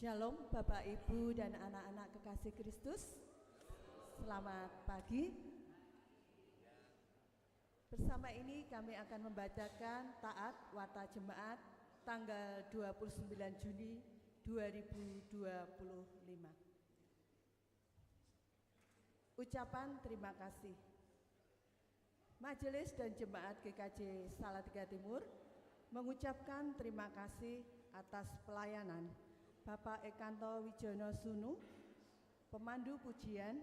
Shalom Bapak Ibu dan anak-anak kekasih Kristus. Selamat pagi. Bersama ini kami akan membacakan taat Warta Jemaat tanggal 29 Juni 2025. Ucapan terima kasih. Majelis dan Jemaat GKJ Salatiga Timur mengucapkan terima kasih atas pelayanan Bapak Ekanto Wijono Sunu, pemandu pujian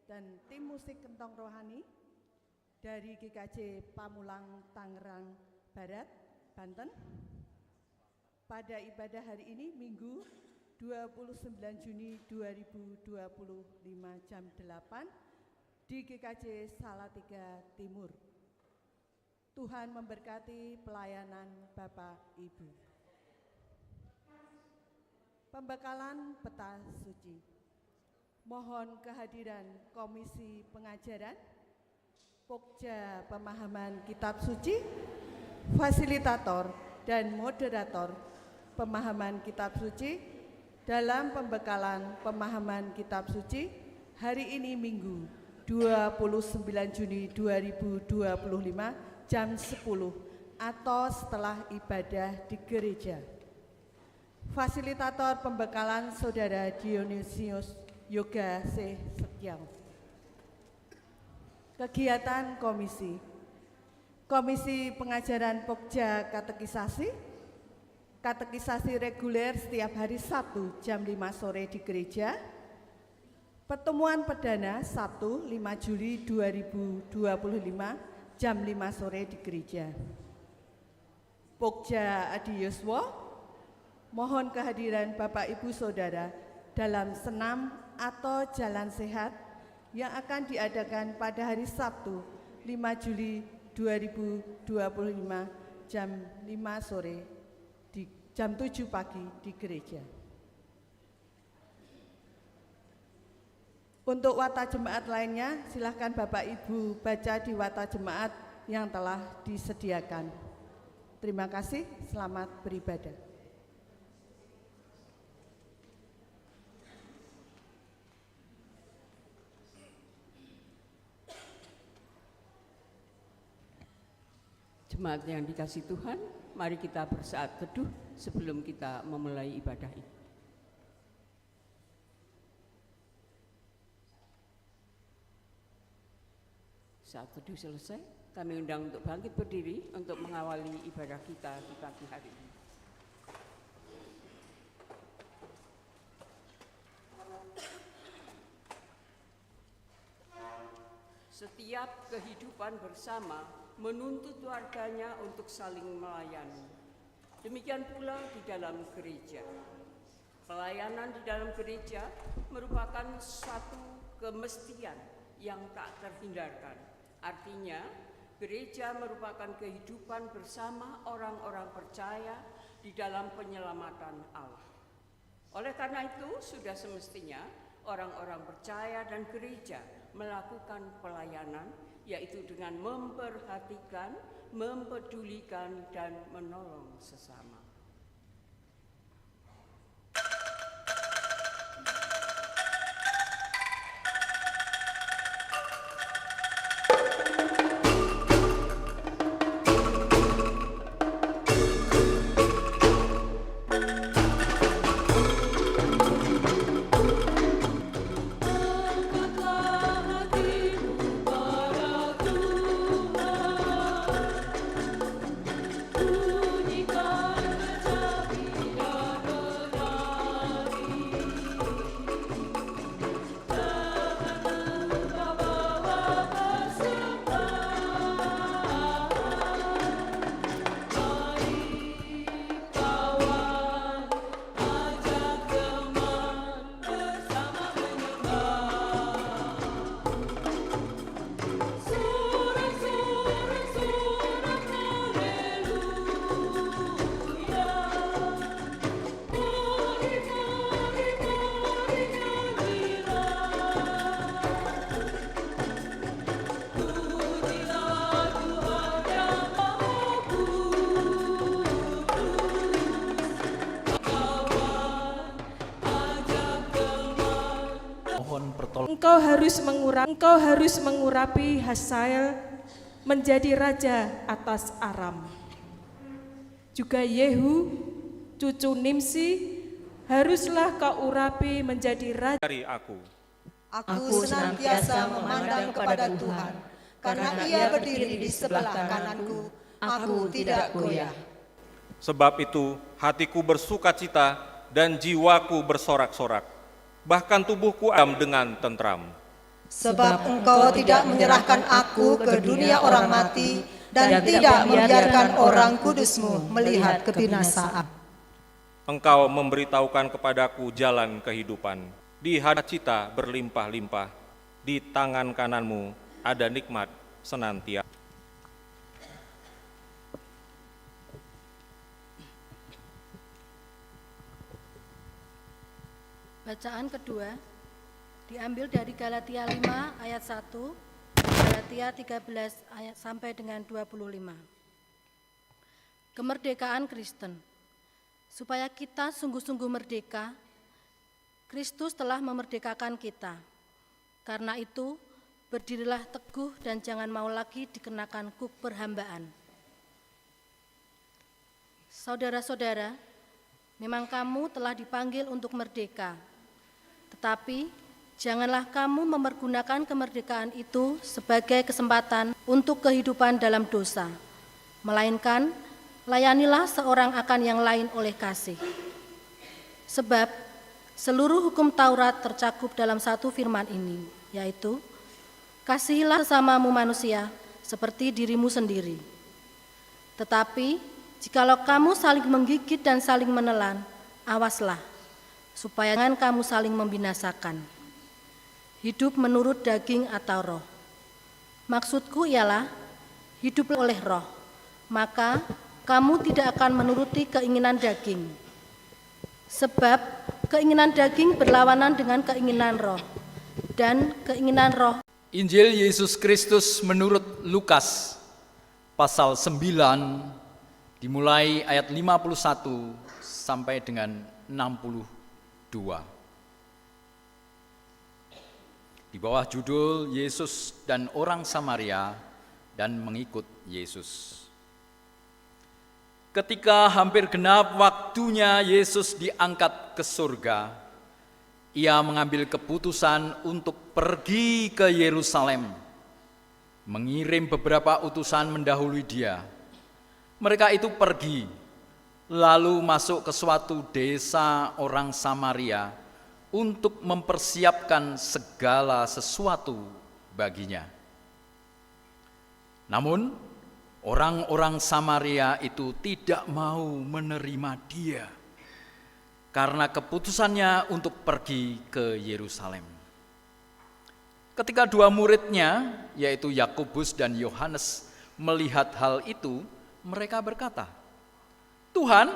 dan tim musik Kentong Rohani dari GKJ Pamulang Tangerang Barat, Banten. Pada ibadah hari ini Minggu 29 Juni 2025 jam 8 di GKJ Salatiga Timur. Tuhan memberkati pelayanan Bapak Ibu. Pembekalan peta suci. Mohon kehadiran Komisi Pengajaran, Pokja Pemahaman Kitab Suci, Fasilitator dan Moderator Pemahaman Kitab Suci dalam pembekalan pemahaman Kitab Suci hari ini Minggu 29 Juni 2025 jam 10 atau setelah ibadah di gereja. Fasilitator pembekalan Saudara Dionysius Yoga C. Setiawan. Kegiatan Komisi. Komisi Pengajaran Pokja Katekisasi reguler setiap hari Sabtu jam 5 sore di gereja. Pertemuan perdana Sabtu 5 Juli 2025 jam 5 sore di gereja. Pokja Adi Yuswo. Mohon kehadiran Bapak Ibu Saudara dalam senam atau jalan sehat yang akan diadakan pada hari Sabtu 5 Juli 2025 jam 5 sore di jam 7 pagi di gereja. Untuk Warta Jemaat lainnya silahkan Bapak Ibu baca di Warta Jemaat yang telah disediakan. Terima kasih, selamat beribadah. Jemaat yang dikasihi Tuhan, mari kita bersaat teduh sebelum kita memulai ibadah ini. Saat teduh selesai, kami undang untuk bangkit berdiri untuk mengawali ibadah kita di pagi hari ini. Setiap kehidupan bersama menuntut warganya untuk saling melayani. Demikian pula di dalam gereja. Pelayanan di dalam gereja merupakan suatu kemestian yang tak terhindarkan. Artinya, gereja merupakan kehidupan bersama orang-orang percaya di dalam penyelamatan Allah. Oleh karena itu, sudah semestinya orang-orang percaya dan gereja melakukan pelayanan, yaitu dengan memperhatikan, mempedulikan, dan menolong sesama. Bunyikan Engkau harus mengurapi Hazael menjadi raja atas Aram. Juga Yehu, cucu Nimsi, haruslah kau urapi menjadi raja dari aku. Aku senantiasa memandang kepada Tuhan, karena Ia berdiri di sebelah kananku, aku tidak goyah. Sebab itu hatiku bersukacita dan jiwaku bersorak-sorak, bahkan tubuhku ayam dengan tentram. Sebab Engkau tidak menyerahkan aku ke dunia orang mati, dan tidak membiarkan orang kudus-Mu melihat kebinasaan. Engkau memberitahukan kepadaku jalan kehidupan. Di hadapan cita berlimpah-limpah, di tangan kananmu ada nikmat senantiasa. Bacaan kedua diambil dari Galatia 5 ayat 1, Galatia 13 ayat sampai dengan 25. Kemerdekaan Kristen. Supaya kita sungguh-sungguh merdeka, Kristus telah memerdekakan kita. Karena itu, berdirilah teguh dan jangan mau lagi dikenakan kuk perhambaan. Saudara-saudara, memang kamu telah dipanggil untuk merdeka. Tetapi, janganlah kamu mempergunakan kemerdekaan itu sebagai kesempatan untuk kehidupan dalam dosa. Melainkan, layanilah seorang akan yang lain oleh kasih. Sebab, seluruh hukum Taurat tercakup dalam satu firman ini, yaitu, kasihilah sesamamu manusia seperti dirimu sendiri. Tetapi, jikalau kamu saling menggigit dan saling menelan, awaslah, supaya jangan kamu saling membinasakan. Hidup menurut daging atau roh. Maksudku ialah, hidup oleh roh, maka kamu tidak akan menuruti keinginan daging. Sebab keinginan daging berlawanan dengan keinginan roh, dan keinginan roh. Injil Yesus Kristus menurut Lukas pasal 9 dimulai ayat 51 sampai dengan 62. Di bawah judul Yesus dan orang Samaria dan mengikut Yesus. Ketika hampir genap waktunya Yesus diangkat ke surga, Ia mengambil keputusan untuk pergi ke Yerusalem, mengirim beberapa utusan mendahului Dia. Mereka itu pergi, lalu masuk ke suatu desa orang Samaria untuk mempersiapkan segala sesuatu baginya. Namun, orang-orang Samaria itu tidak mau menerima Dia karena keputusannya untuk pergi ke Yerusalem. Ketika dua muridnya, yaitu Yakobus dan Yohanes, melihat hal itu, mereka berkata, "Tuhan,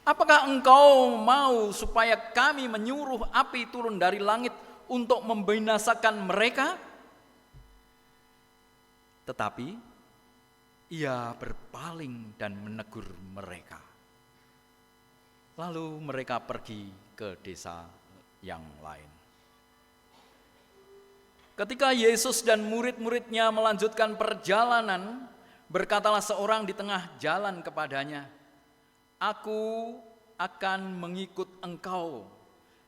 apakah Engkau mau supaya kami menyuruh api turun dari langit untuk membinasakan mereka?" Tetapi Ia berpaling dan menegur mereka. Lalu mereka pergi ke desa yang lain. Ketika Yesus dan murid-muridnya melanjutkan perjalanan, berkatalah seorang di tengah jalan kepadanya, "Aku akan mengikut engkau,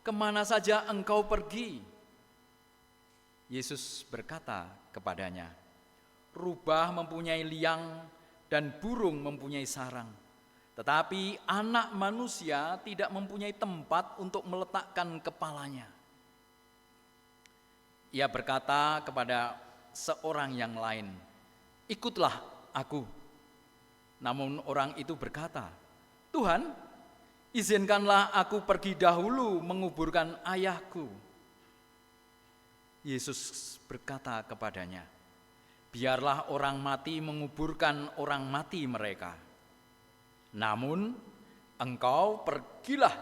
kemana saja engkau pergi." Yesus berkata kepadanya, "Rubah mempunyai liang dan burung mempunyai sarang, tetapi Anak Manusia tidak mempunyai tempat untuk meletakkan kepalanya." Ia berkata kepada seorang yang lain, "Ikutlah aku." Namun orang itu berkata, "Tuhan, izinkanlah aku pergi dahulu menguburkan ayahku." Yesus berkata kepadanya, "Biarlah orang mati menguburkan orang mati mereka. Namun engkau pergilah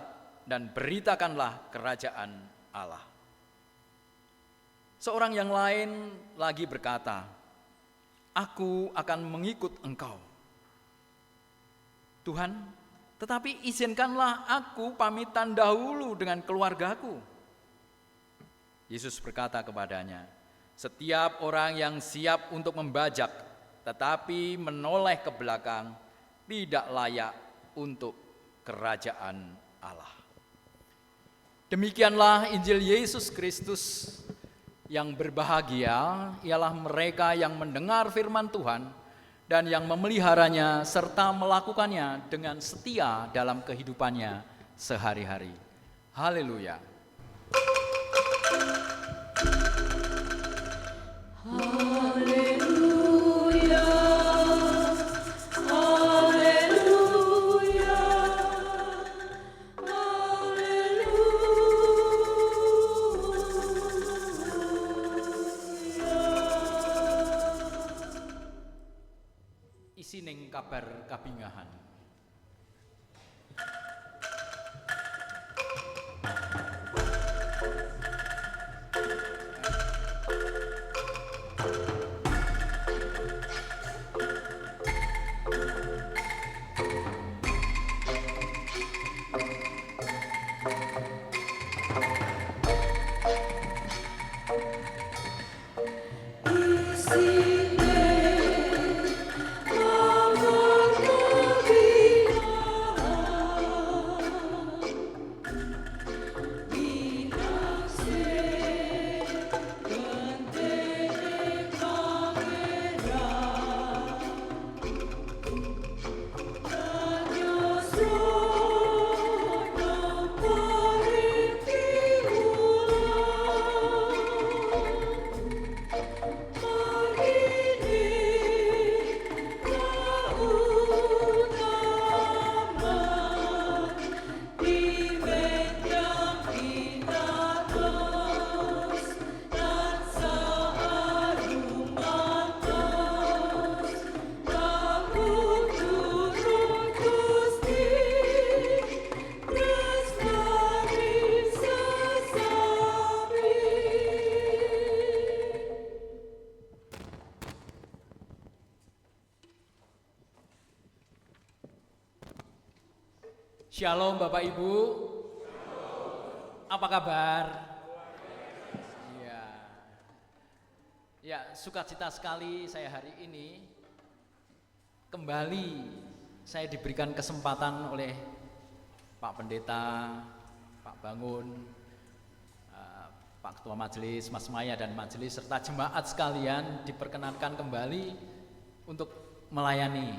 dan beritakanlah kerajaan Allah." Seorang yang lain lagi berkata, "Aku akan mengikut engkau, Tuhan, tetapi izinkanlah aku pamitan dahulu dengan keluargaku." Yesus berkata kepadanya, "Setiap orang yang siap untuk membajak tetapi menoleh ke belakang tidak layak untuk kerajaan Allah." Demikianlah Injil Yesus Kristus. Yang berbahagia ialah mereka yang mendengar firman Tuhan dan yang memeliharanya serta melakukannya dengan setia dalam kehidupannya sehari-hari. Haleluya. Isining kabar kabingahan. Shalom Bapak Ibu. Apa kabar? Ya, sukacita sekali saya hari ini kembali saya diberikan kesempatan oleh Pak Pendeta, Pak Bangun, Pak Ketua Majelis, Mas Maya dan Majelis serta jemaat sekalian diperkenankan kembali untuk melayani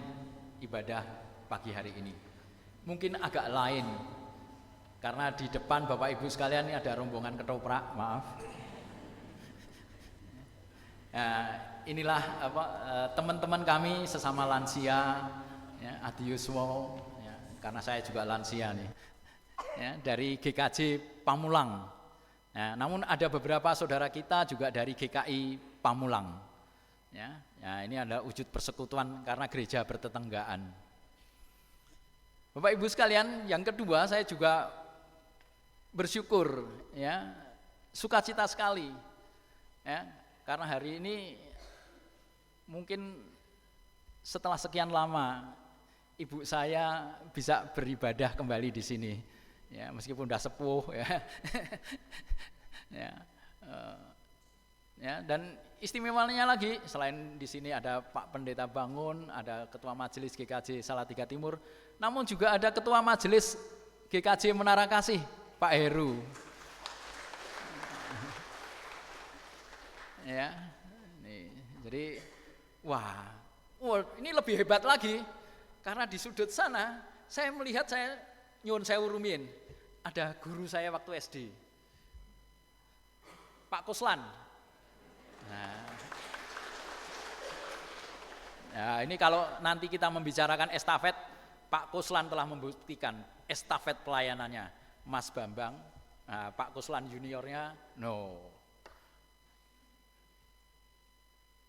ibadah pagi hari ini. Mungkin agak lain karena di depan Bapak Ibu sekalian ini ada rombongan ketoprak, maaf. Inilah teman-teman kami sesama lansia, ya, Adi Yuswo, ya, karena saya juga lansia nih, ya, dari GKJ Pamulang. Ya, namun ada beberapa saudara kita juga dari GKI Pamulang. Ya, ini adalah wujud persekutuan karena gereja bertetanggaan. Bapak Ibu sekalian, yang kedua saya juga bersyukur, ya, sukacita sekali, ya, karena hari ini mungkin setelah sekian lama ibu saya bisa beribadah kembali di sini, ya, meskipun udah sepuh, ya, ya, dan istimewanya lagi selain di sini ada Pak Pendeta Bangun, ada Ketua Majelis GKJ Salatiga Timur, namun juga ada Ketua Majelis GKJ Menara Kasih, Pak Heru. Ya, nih, jadi wah, ini lebih hebat lagi karena di sudut sana saya melihat saya nyuwun sewu rumiyin, ada guru saya waktu SD, Pak Kuslan. Nah, ini kalau nanti kita membicarakan estafet, Pak Kuslan telah membuktikan estafet pelayanannya. Mas Bambang, Pak Kuslan juniornya, no.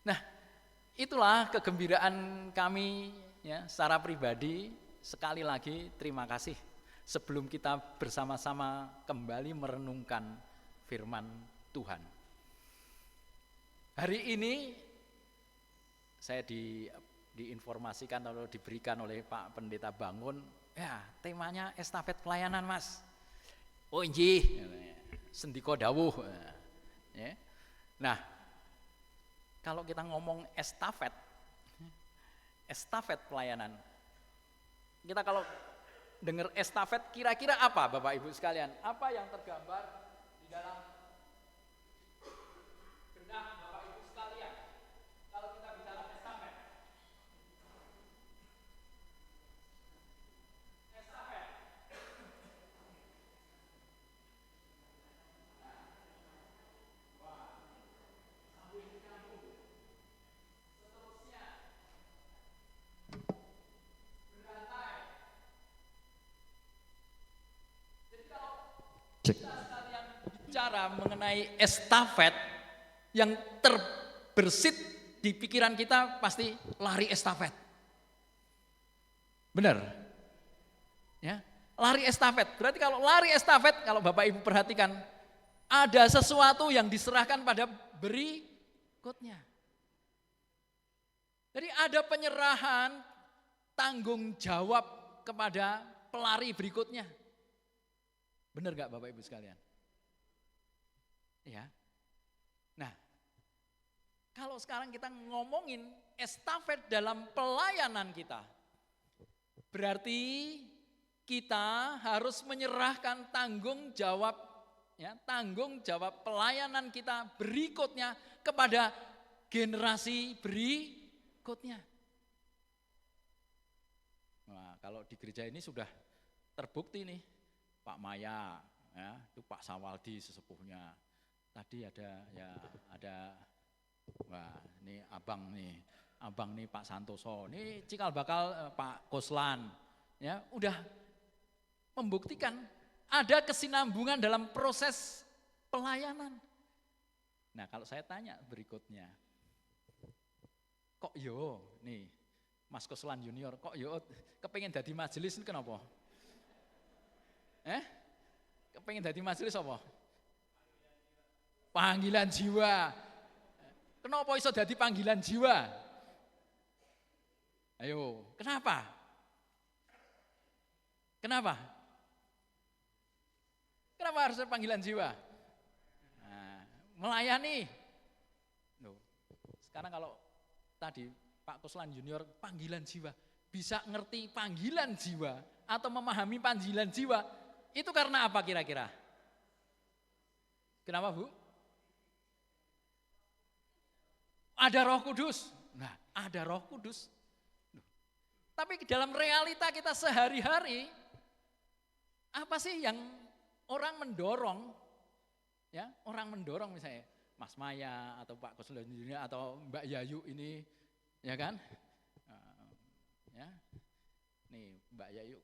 Nah, itulah kegembiraan kami, ya, secara pribadi. Sekali lagi terima kasih sebelum kita bersama-sama kembali merenungkan firman Tuhan. Hari ini saya diinformasikan atau diberikan oleh Pak Pendeta Bangun, ya, temanya estafet pelayanan, Mas. Oh injih, sendiko dawuh. Ya. Nah, kalau kita ngomong estafet pelayanan, kita kalau dengar estafet kira-kira apa Bapak Ibu sekalian? Apa yang tergambar di dalam benak Bapak Ibu sekalian kalau kita bicara estafet? Estafet. Bicara mengenai estafet, yang terbersit di pikiran kita pasti lari estafet. Benar? Ya, lari estafet. Berarti kalau lari estafet, kalau Bapak Ibu perhatikan, ada sesuatu yang diserahkan pada berikutnya. Jadi ada penyerahan tanggung jawab kepada pelari berikutnya. Benar gak Bapak Ibu sekalian? Ya. Nah, kalau sekarang kita ngomongin estafet dalam pelayanan kita, berarti kita harus menyerahkan tanggung jawab, ya, tanggung jawab pelayanan kita berikutnya kepada generasi berikutnya. Nah, kalau di gereja ini sudah terbukti nih, Pak Maya, ya, itu Pak Sawaldi sesepuhnya. Tadi ada wah, ini abang nih Pak Santoso, ini cikal bakal Pak Koslan, ya, udah membuktikan ada kesinambungan dalam proses pelayanan. Nah, kalau saya tanya berikutnya, kok nih Mas Koslan Junior, kok kepengen jadi majelis ini kenapa? Kepengen jadi majelis apa? Panggilan jiwa. Kenapa iso jadi panggilan jiwa? Ayo, kenapa? Kenapa? Kenapa harus panggilan jiwa? Nah, melayani. Loh, sekarang kalau tadi Pak Koslan Junior panggilan jiwa, bisa ngerti panggilan jiwa atau memahami panggilan jiwa, itu karena apa kira-kira? Kenapa Bu? Ada Roh Kudus. Nah, ada Roh Kudus. Tapi dalam realita kita sehari-hari, apa sih yang orang mendorong? Ya, orang mendorong misalnya Mas Maya atau Pak Koslan Junior atau Mbak Yayu ini, ya kan? Ya, nih Mbak Yayu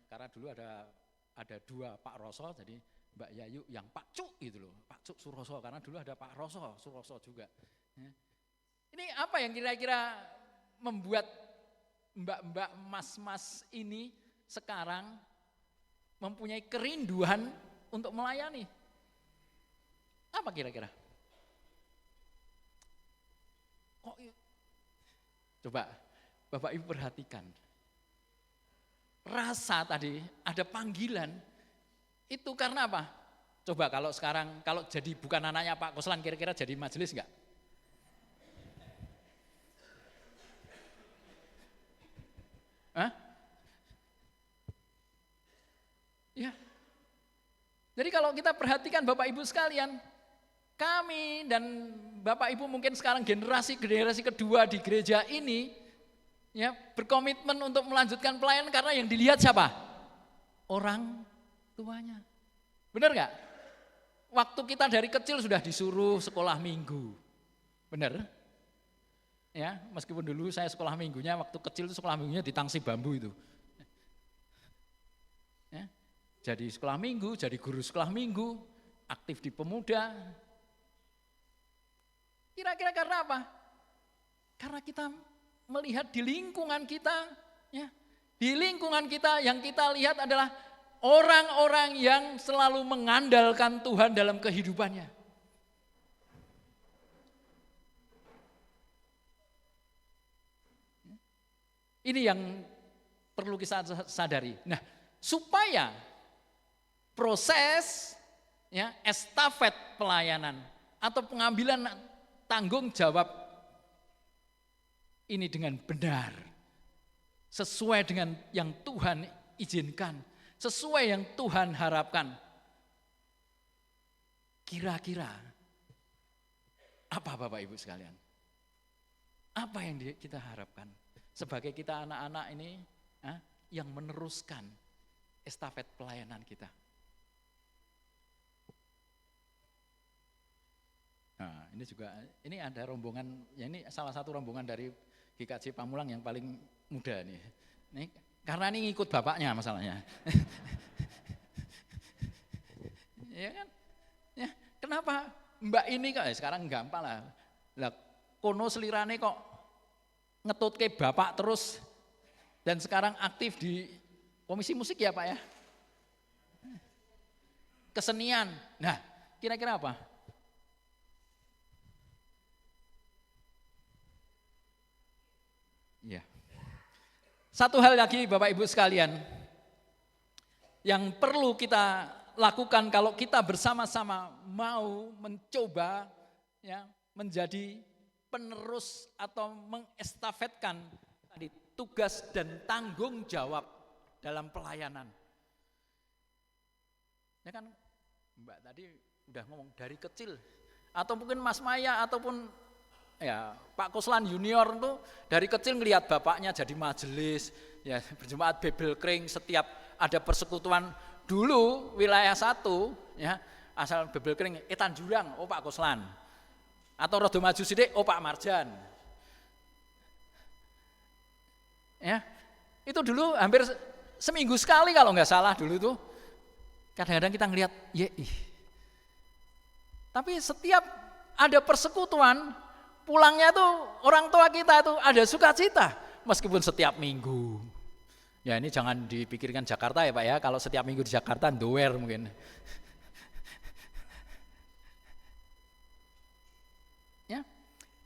karena dulu ada dua Pak Roso, jadi Mbak Yayu yang Pak Cuk gitu loh, Pak Cuk Suroso, karena dulu ada Pak Roso Suroso juga. Ya. Ini apa yang kira-kira membuat mbak-mbak, mas-mas ini sekarang mempunyai kerinduan untuk melayani? Apa kira-kira? Coba Bapak Ibu perhatikan. Rasa tadi ada panggilan, itu karena apa? Coba kalau sekarang, kalau jadi bukan anaknya Pak Koslan, kira-kira jadi majelis enggak? Hah? Ya. Jadi kalau kita perhatikan Bapak Ibu sekalian, kami dan Bapak Ibu mungkin sekarang generasi kedua di gereja ini, ya, berkomitmen untuk melanjutkan pelayanan karena yang dilihat siapa? Orang tuanya. Benar nggak? Waktu kita dari kecil sudah disuruh sekolah minggu. Benar? Ya, meskipun dulu saya sekolah minggunya waktu kecil itu sekolah minggunya di tangsi bambu itu. Ya, jadi sekolah minggu, jadi guru sekolah minggu, aktif di pemuda. Kira-kira karena apa? Karena kita melihat di lingkungan kita, ya, di lingkungan kita yang kita lihat adalah orang-orang yang selalu mengandalkan Tuhan dalam kehidupannya. Ini yang perlu kita sadari. Nah, supaya proses, ya, estafet pelayanan atau pengambilan tanggung jawab ini dengan benar, sesuai dengan yang Tuhan izinkan, sesuai yang Tuhan harapkan. Kira-kira apa Bapak Ibu sekalian? Apa yang kita harapkan sebagai kita anak-anak ini yang meneruskan estafet pelayanan kita? Nah, ini ada rombongan, ya ini salah satu rombongan dari GKJ Pamulang yang paling muda nih. Ini karena ini ngikut bapaknya masalahnya. Ya kan? Ya, kenapa Mbak ini kok sekarang gampang lah. Lah kono selirane kok ngetutke bapak terus dan sekarang aktif di komisi musik ya Pak ya? Kesenian. Nah, kira-kira apa? Ya. Satu hal lagi Bapak Ibu sekalian yang perlu kita lakukan kalau kita bersama-sama mau mencoba ya menjadi penerus atau mengestafetkan tadi tugas dan tanggung jawab dalam pelayanan. Ya kan Mbak tadi udah ngomong dari kecil atau mungkin Mas Maya ataupun ya Pak Kuslan Junior itu dari kecil ngelihat bapaknya jadi majelis, ya berjemaat Bebelkring, setiap ada persekutuan dulu wilayah 1 ya asal Bebelkring Tanjurang, oh Pak Kuslan. Atau Rodo Maju Sidik, oh Pak Marjan. Ya, itu dulu hampir seminggu sekali kalau nggak salah dulu tuh. Kadang-kadang kita ngelihat, tapi setiap ada persekutuan, pulangnya tuh orang tua kita itu ada sukacita meskipun setiap minggu. Ya ini jangan dipikirkan Jakarta ya Pak ya, kalau setiap minggu di Jakarta doer mungkin. Ya.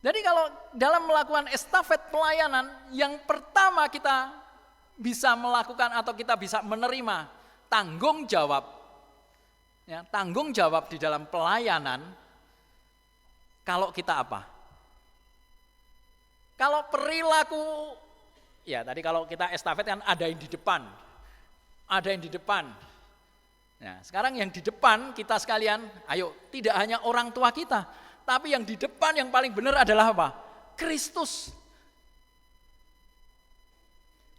Jadi kalau dalam melakukan estafet pelayanan yang pertama kita bisa melakukan atau kita bisa menerima tanggung jawab. Ya, tanggung jawab di dalam pelayanan kalau kita apa? Kalau perilaku, ya tadi kalau kita estafet kan ada yang di depan, ada yang di depan. Nah sekarang yang di depan kita sekalian, ayo tidak hanya orang tua kita, tapi yang di depan yang paling benar adalah apa? Kristus.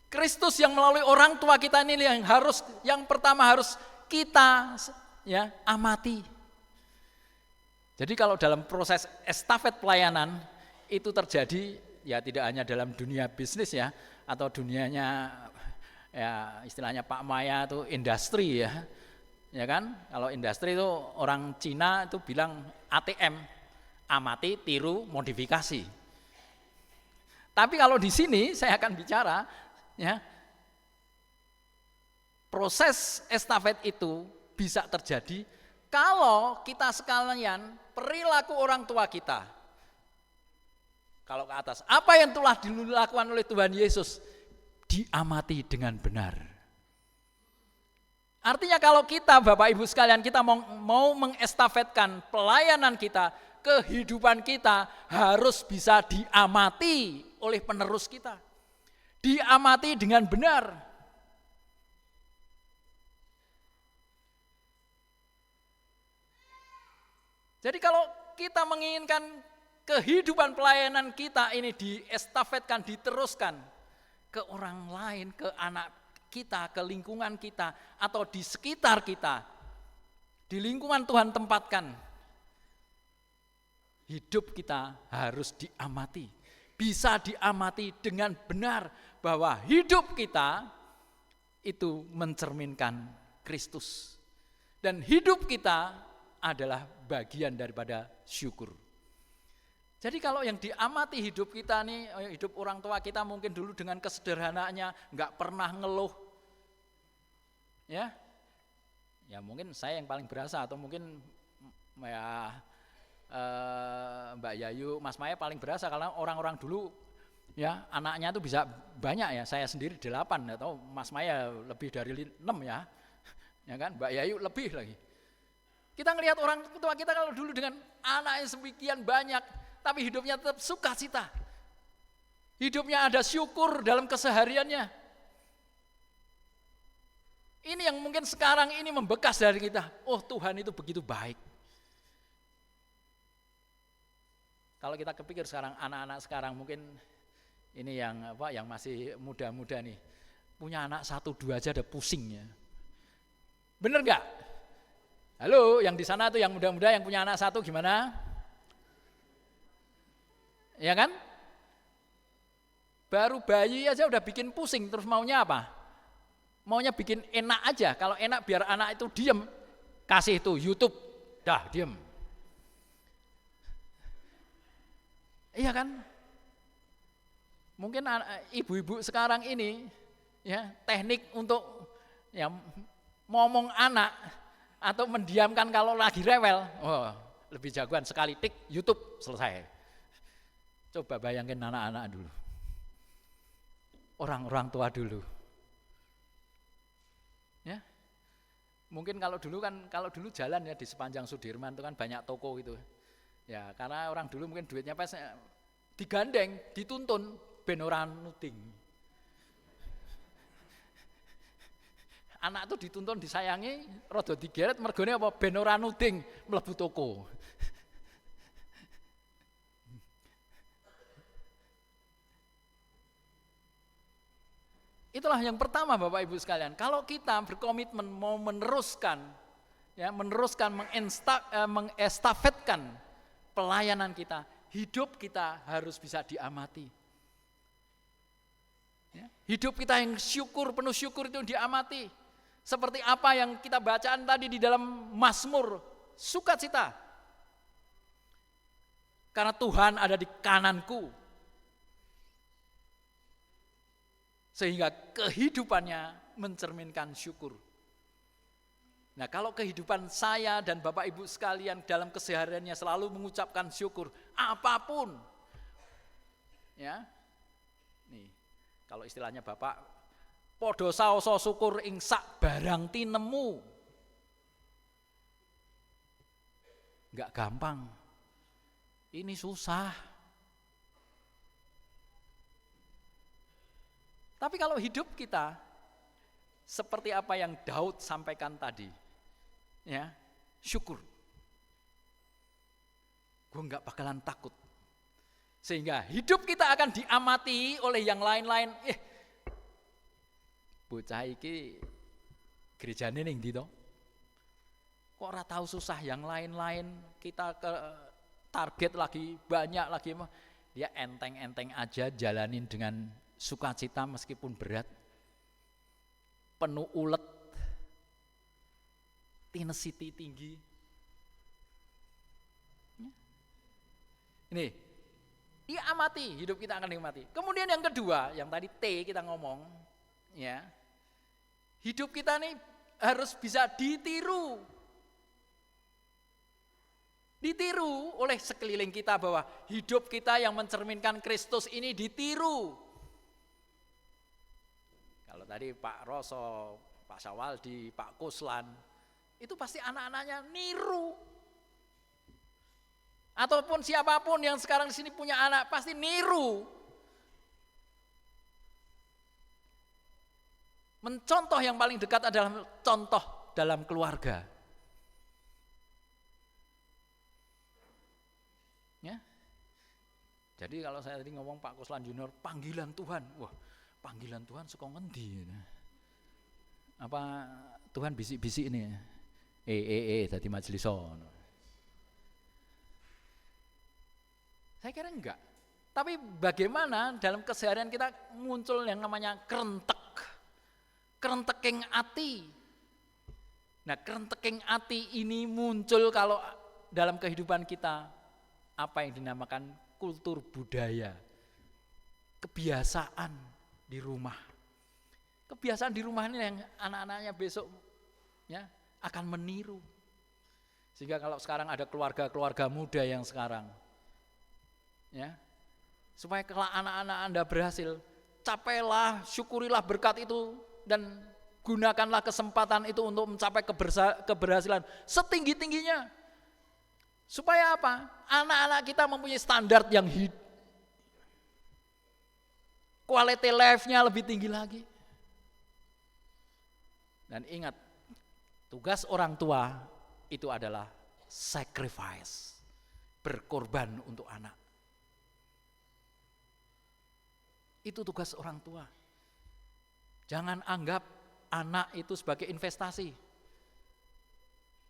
Kristus yang melalui orang tua kita ini yang pertama harus kita ya amati. Jadi kalau dalam proses estafet pelayanan itu terjadi ya tidak hanya dalam dunia bisnis ya atau dunianya ya istilahnya Pak Maya itu industri ya. Ya kan? Kalau industri itu orang Cina itu bilang ATM, amati, tiru, modifikasi. Tapi kalau di sini saya akan bicara ya proses estafet itu bisa terjadi kalau kita sekalian perilaku orang tua kita. Kalau ke atas, apa yang telah dilakukan oleh Tuhan Yesus diamati dengan benar. Artinya kalau kita Bapak Ibu sekalian kita mau mengestafetkan pelayanan kita, kehidupan kita harus bisa diamati oleh penerus kita. Diamati dengan benar. Jadi kalau kita menginginkan kehidupan pelayanan kita ini diestafetkan, diteruskan ke orang lain, ke anak kita, ke lingkungan kita, atau di sekitar kita, di lingkungan Tuhan tempatkan, hidup kita harus diamati, bisa diamati dengan benar bahwa hidup kita itu mencerminkan Kristus. Dan hidup kita adalah bagian daripada syukur. Jadi kalau yang diamati hidup kita nih, hidup orang tua kita mungkin dulu dengan kesederhanaannya, nggak pernah ngeluh. Ya mungkin saya yang paling berasa atau mungkin ya Mbak Yayu, Mas Maya paling berasa karena orang-orang dulu ya anaknya itu bisa banyak ya, saya sendiri 8 atau Mas Maya lebih dari 6 ya kan, Mbak Yayu lebih lagi. Kita ngelihat orang tua kita kalau dulu dengan anaknya semikian banyak, tapi hidupnya tetap sukacita. Hidupnya ada syukur dalam kesehariannya. Ini yang mungkin sekarang ini membekas dari kita. Oh, Tuhan itu begitu baik. Kalau kita kepikir sekarang anak-anak sekarang mungkin ini yang masih muda-muda nih, punya anak 1-2 aja ada pusingnya. Bener nggak? Halo, yang di sana tuh yang muda-muda yang punya anak 1 gimana? Ya kan? Baru bayi aja udah bikin pusing, terus maunya apa? Maunya bikin enak aja. Kalau enak biar anak itu diem, kasih tuh YouTube, dah diem. Iya kan? Mungkin ibu-ibu sekarang ini ya teknik untuk ya ngomong anak atau mendiamkan kalau lagi rewel, lebih jagoan sekali tik YouTube selesai. Coba bayangin anak-anak dulu. Orang-orang tua dulu. Ya. Mungkin kalau dulu jalan ya di sepanjang Sudirman itu kan banyak toko itu. Ya, karena orang dulu mungkin duitnya pas digandeng, dituntun ben ora nuting. Anak itu dituntun disayangi, rada digeret mergone apa ben ora nuding mlebu toko. Itulah yang pertama Bapak Ibu sekalian. Kalau kita berkomitmen mau meneruskan mengestafetkan pelayanan kita, hidup kita harus bisa diamati. Ya, hidup kita yang penuh syukur itu diamati. Seperti apa yang kita bacaan tadi di dalam Mazmur, sukacita. Karena Tuhan ada di kananku. Sehingga kehidupannya mencerminkan syukur. Nah, kalau kehidupan saya dan Bapak Ibu sekalian dalam kesehariannya selalu mengucapkan syukur, apapun. Ya. Nih, kalau istilahnya Bapak, podo saoso syukur ing sak barang tinemu. Enggak gampang. Ini susah. Tapi kalau hidup kita seperti apa yang Daud sampaikan tadi, ya, syukur. Gue nggak bakalan takut. Sehingga hidup kita akan diamati oleh yang lain-lain. Bocah iki gerejane ning ndi to? Kok ora tahu susah yang lain-lain, kita ke target lagi banyak lagi, dia enteng-enteng aja jalanin dengan sukacita meskipun berat, penuh ulet, tenacity tinggi. Ini, diamati, hidup kita akan diamati. Kemudian yang kedua, yang tadi T kita ngomong, ya, hidup kita nih harus bisa ditiru. Ditiru oleh sekeliling kita bahwa hidup kita yang mencerminkan Kristus ini ditiru. Kalau tadi Pak Roso, Pak Sawaldi, Pak Kuslan, itu pasti anak-anaknya niru. Ataupun siapapun yang sekarang di sini punya anak pasti niru. Mencontoh yang paling dekat adalah contoh dalam keluarga. Ya. Jadi kalau saya tadi ngomong Pak Kuslan Junior, panggilan Tuhan, wah. Panggilan Tuhan suka ngendi? Apa Tuhan bisik-bisik ini? Dadi majelis ono. Saya kira enggak. Tapi bagaimana dalam keseharian kita muncul yang namanya kerenteking ati. Nah, kerenteking ati ini muncul kalau dalam kehidupan kita apa yang dinamakan kultur budaya, kebiasaan di rumah. Kebiasaan di rumah ini yang anak-anaknya besok ya akan meniru. Sehingga kalau sekarang ada keluarga-keluarga muda yang sekarang ya, supaya kalau anak-anak Anda berhasil, capailah, syukurilah berkat itu dan Gunakanlah kesempatan itu untuk mencapai keberhasilan setinggi-tingginya. Supaya apa? Anak-anak kita mempunyai standar yang quality life-nya lebih tinggi lagi. Dan ingat, tugas orang tua itu adalah sacrifice, berkorban untuk anak. Itu tugas orang tua. Jangan anggap anak itu sebagai investasi.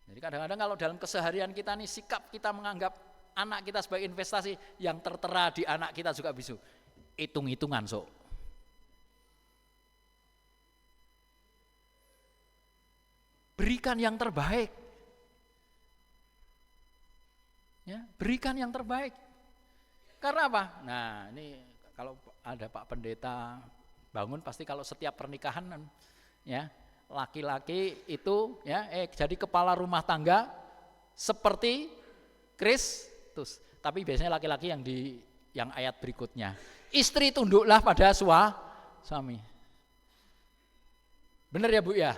Jadi kadang-kadang kalau dalam keseharian kita nih, sikap kita menganggap anak kita sebagai investasi, yang tertera di anak kita juga bisa hitung-hitungan sok. Berikan yang terbaik. Ya, berikan yang terbaik. Karena apa? Nah, ini kalau ada Pak Pendeta bangun, pasti kalau setiap pernikahan ya, laki-laki itu ya jadi kepala rumah tangga seperti Kristus. Tapi biasanya laki-laki yang ayat berikutnya. Istri tunduklah pada suami. Benar ya Bu ya?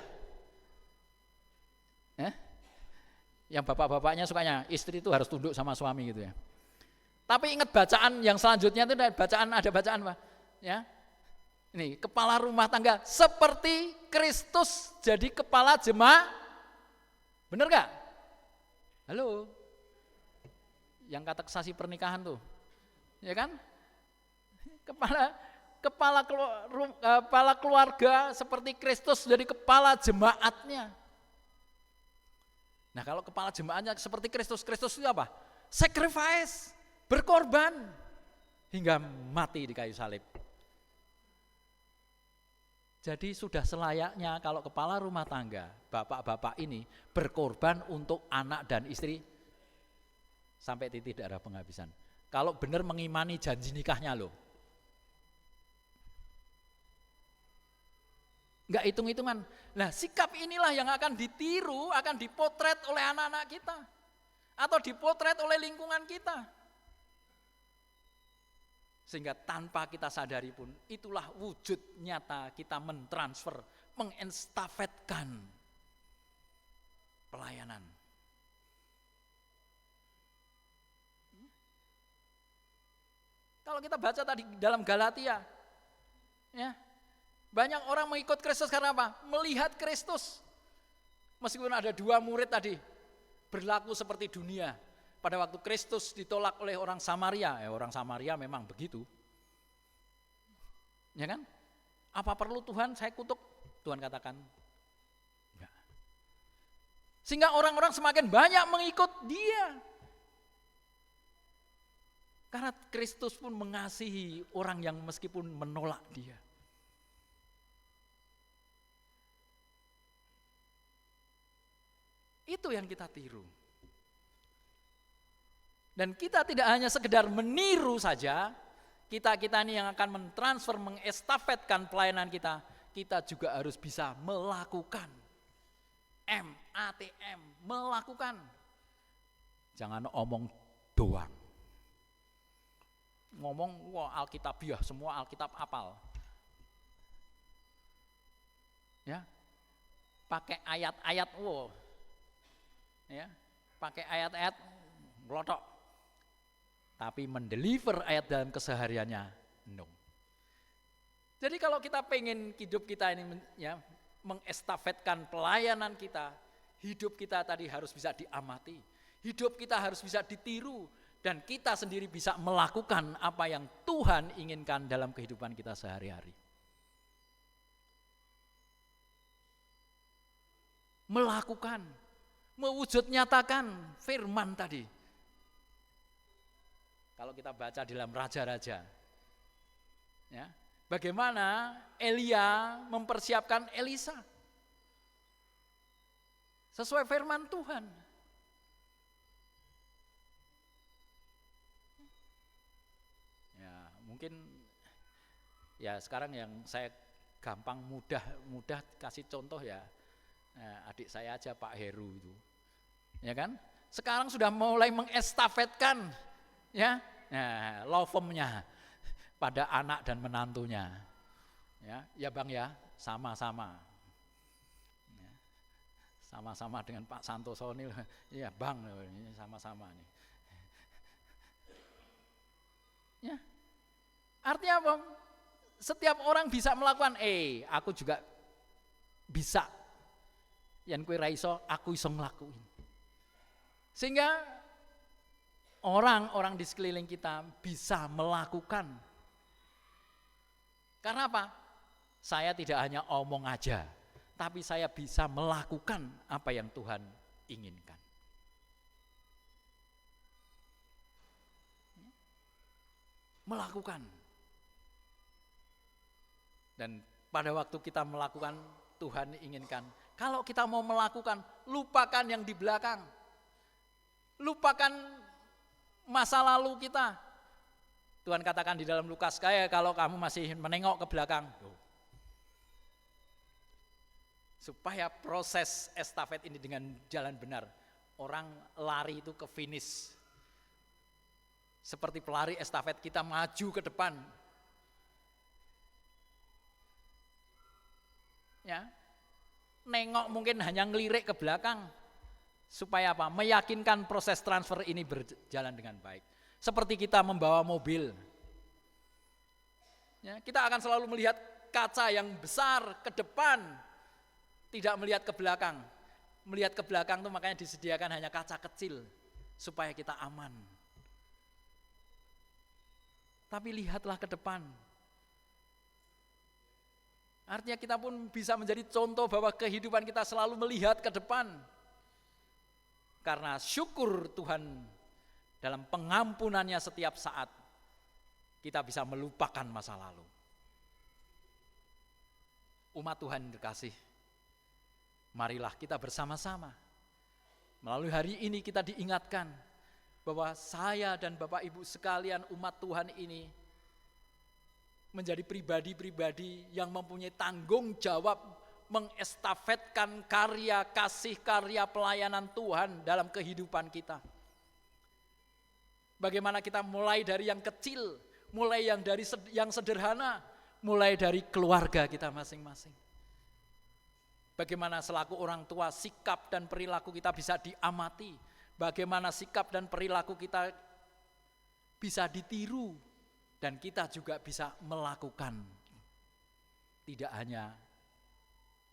Yang bapak-bapaknya sukanya istri itu harus tunduk sama suami gitu ya. Tapi ingat bacaan yang selanjutnya itu ada bacaan Pak. Ya. Ini kepala rumah tangga seperti Kristus jadi kepala jemaat. Benar gak? Halo? Yang kateksasi pernikahan tuh. Ya kan? Kepala keluarga seperti Kristus jadi kepala jemaatnya. Nah kalau kepala jemaatnya seperti Kristus itu apa? Sacrifice, berkorban hingga mati di kayu salib. Jadi sudah selayaknya kalau kepala rumah tangga, bapak-bapak ini berkorban untuk anak dan istri sampai titik darah penghabisan. Kalau benar mengimani janji nikahnya loh. Enggak hitung-hitungan. Nah sikap inilah yang akan ditiru, akan dipotret oleh anak-anak kita. Atau dipotret oleh lingkungan kita. Sehingga tanpa kita sadari pun, itulah wujud nyata kita mentransfer, mengenstafetkan pelayanan. Kalau kita baca tadi dalam Galatia, ya, banyak orang mengikut Kristus karena apa? Melihat Kristus. Meskipun ada 2 murid tadi, berlaku seperti dunia. Pada waktu Kristus ditolak oleh orang Samaria, orang Samaria memang begitu. Ya kan? Apa perlu Tuhan saya kutuk? Tuhan katakan, enggak. Sehingga orang-orang semakin banyak mengikut dia. Karena Kristus pun mengasihi orang yang meskipun menolak dia. Itu yang kita tiru. Dan kita tidak hanya sekedar meniru saja, kita ini yang akan mentransfer, mengestafetkan pelayanan kita, kita juga harus bisa melakukan. MATM, melakukan. Jangan omong doang. Ngomong, wah Alkitabiah, semua Alkitab apal. Ya, pakai ayat-ayat, wow. Ya, pakai ayat-ayat, melotok. Tapi mendeliver ayat dalam kesehariannya, no. Jadi kalau kita pengen hidup kita ini ya, mengestafetkan pelayanan kita, hidup kita tadi harus bisa diamati, hidup kita harus bisa ditiru, dan kita sendiri bisa melakukan apa yang Tuhan inginkan dalam kehidupan kita sehari-hari. Melakukan, mewujud nyatakan firman tadi. Kalau kita baca dalam Raja-Raja, ya, bagaimana Elia mempersiapkan Elisa sesuai firman Tuhan. Ya, mungkin ya sekarang yang saya gampang mudah kasih contoh ya, adik saya aja Pak Heru itu, ya kan? Sekarang sudah mulai mengestafetkan. Ya, nah, law firm-nya pada anak dan menantunya. Ya Bang ya, sama-sama. Sama-sama dengan Pak Santoso ini, ya Bang, ini sama-sama nih. Ya, artinya apa? Setiap orang bisa melakukan, aku juga bisa. Yang kue raiso, aku iso ngelakuin. Sehingga orang-orang di sekeliling kita bisa melakukan. Karena apa? Saya tidak hanya omong aja, tapi saya bisa melakukan apa yang Tuhan inginkan. Melakukan. Dan pada waktu kita melakukan, Tuhan inginkan. Kalau kita mau melakukan, lupakan yang di belakang. Lupakan masa lalu kita. Tuhan katakan di dalam Lukas, kayak kalau kamu masih menengok ke belakang. Supaya proses estafet ini dengan jalan benar. Orang lari itu ke finish. Seperti pelari estafet, kita maju ke depan. Ya, nengok mungkin hanya ngelirik ke belakang. Supaya apa? Meyakinkan proses transfer ini berjalan dengan baik. Seperti kita membawa mobil. Ya, kita akan selalu melihat kaca yang besar ke depan. Tidak melihat ke belakang. Melihat ke belakang itu makanya disediakan hanya kaca kecil. Supaya kita aman. Tapi lihatlah ke depan. Artinya kita pun bisa menjadi contoh bahwa kehidupan kita selalu melihat ke depan. Karena syukur Tuhan dalam pengampunannya setiap saat kita bisa melupakan masa lalu. Umat Tuhan terkasih, marilah kita bersama-sama. Melalui hari ini kita diingatkan bahwa saya dan Bapak Ibu sekalian umat Tuhan ini menjadi pribadi-pribadi yang mempunyai tanggung jawab mengestafetkan karya kasih, karya pelayanan Tuhan dalam kehidupan kita. Bagaimana kita mulai dari yang kecil, mulai dari yang sederhana, mulai dari keluarga kita masing-masing. Bagaimana selaku orang tua sikap dan perilaku kita bisa diamati, bagaimana sikap dan perilaku kita bisa ditiru, dan kita juga bisa melakukan, tidak hanya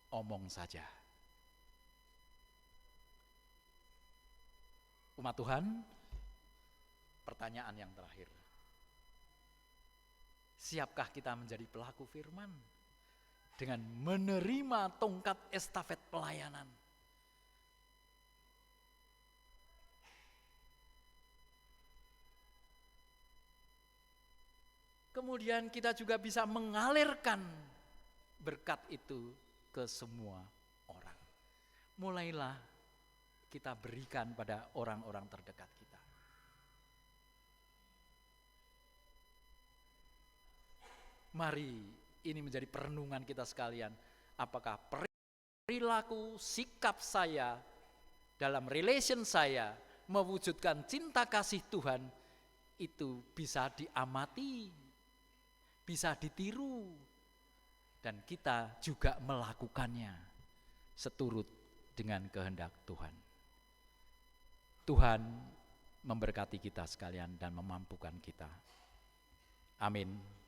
omong saja. Umat Tuhan, pertanyaan yang terakhir. Siapkah kita menjadi pelaku firman dengan menerima tongkat estafet pelayanan? Kemudian kita juga bisa mengalirkan berkat itu ke semua orang. Mulailah kita berikan pada orang-orang terdekat kita. Mari ini menjadi perenungan kita sekalian. Apakah perilaku, sikap saya dalam relation saya mewujudkan cinta kasih Tuhan itu bisa diamati, bisa ditiru, dan kita juga melakukannya seturut dengan kehendak Tuhan. Tuhan memberkati kita sekalian dan memampukan kita. Amin.